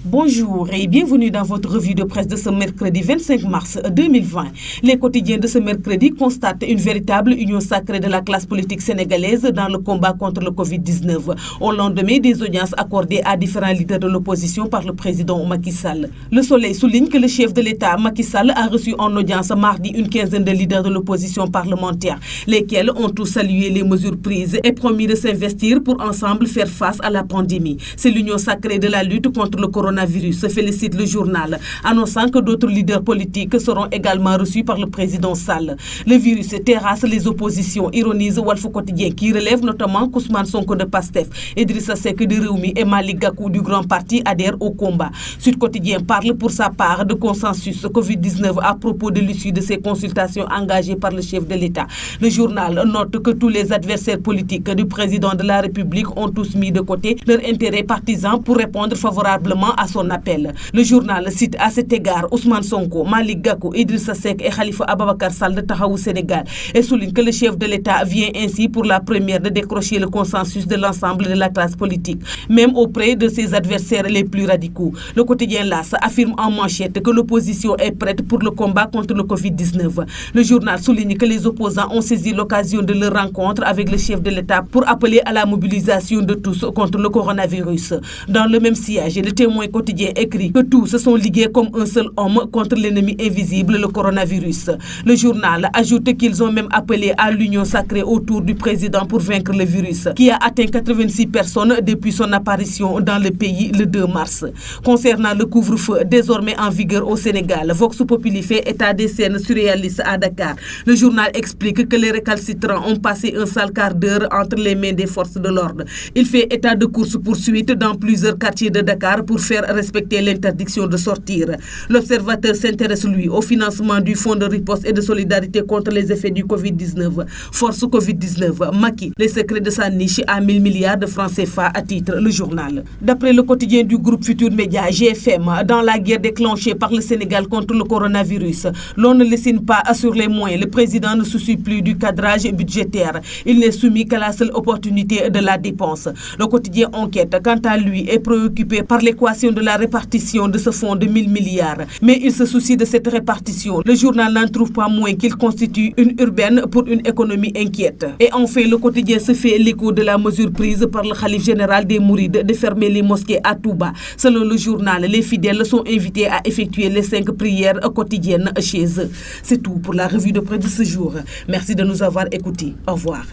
Bonjour et bienvenue dans votre revue de presse de ce mercredi 25 mars 2020. Les quotidiens de ce mercredi constatent une véritable union sacrée de la classe politique sénégalaise dans le combat contre le Covid-19, au lendemain des audiences accordées à différents leaders de l'opposition par le président Macky Sall. Le Soleil souligne que le chef de l'État, Macky Sall, a reçu en audience mardi une quinzaine de leaders de l'opposition parlementaire, lesquels ont tous salué les mesures prises et promis de s'investir pour ensemble faire face à la pandémie. C'est l'union sacrée de la lutte contre le coronavirus, se félicite le journal, annonçant que d'autres leaders politiques seront également reçus par le président Sall. Le virus terrasse les oppositions, ironise Walf Quotidien, qui relève notamment qu'Ousmane Sonko de Pastef, Idrissa Seck de Rewmi et Malick Gakou du Grand Parti adhèrent au combat. Sud Quotidien parle pour sa part de consensus Covid-19 à propos de l'issue de ces consultations engagées par le chef de l'État. Le journal note que tous les adversaires politiques du président de la République ont tous mis de côté leur intérêt partisan pour répondre favorablement à son appel. Le journal cite à cet égard Ousmane Sonko, Malick Gakou, Idrissa Seck et Khalifa Ababacar Sall de Taxawu Sénégal et souligne que le chef de l'État vient ainsi pour la première de décrocher le consensus de l'ensemble de la classe politique, même auprès de ses adversaires les plus radicaux. Le quotidien LAS affirme en manchette que l'opposition est prête pour le combat contre le Covid-19. Le journal souligne que les opposants ont saisi l'occasion de leur rencontre avec le chef de l'État pour appeler à la mobilisation de tous contre le coronavirus. Dans le même siège, le Témoin quotidien écrit que tous se sont ligués comme un seul homme contre l'ennemi invisible, le coronavirus. Le journal ajoute qu'ils ont même appelé à l'union sacrée autour du président pour vaincre le virus, qui a atteint 86 personnes depuis son apparition dans le pays le 2 mars. Concernant le couvre-feu désormais en vigueur au Sénégal, Vox Populi fait état des scènes surréalistes à Dakar. Le journal explique que les récalcitrants ont passé un sale quart d'heure entre les mains des forces de l'ordre. Il fait état de course-poursuite dans plusieurs quartiers de Dakar pour faire respecter l'interdiction de sortir. L'Observateur s'intéresse, lui, au financement du fonds de riposte et de solidarité contre les effets du Covid-19. Force Covid-19, Macky, les secrets de sa niche à 1000 milliards de francs CFA, à titre le journal. D'après le quotidien du groupe Futur Média, GFM, dans la guerre déclenchée par le Sénégal contre le coronavirus, l'on ne lessine pas sur les moyens. Le président ne soucie plus du cadrage budgétaire. Il n'est soumis qu'à la seule opportunité de la dépense. Le quotidien Enquête, quant à lui, est préoccupé par l'équation de la répartition de ce fonds de 1000 milliards. Mais il se soucie de cette répartition. Le journal n'en trouve pas moins qu'il constitue une urbaine pour une économie inquiète. Et enfin, le quotidien se fait l'écho de la mesure prise par le khalife général des Mourides de fermer les mosquées à Touba. Selon le journal, les fidèles sont invités à effectuer les 5 prières quotidiennes chez eux. C'est tout pour la revue de presse de ce jour. Merci de nous avoir écoutés. Au revoir.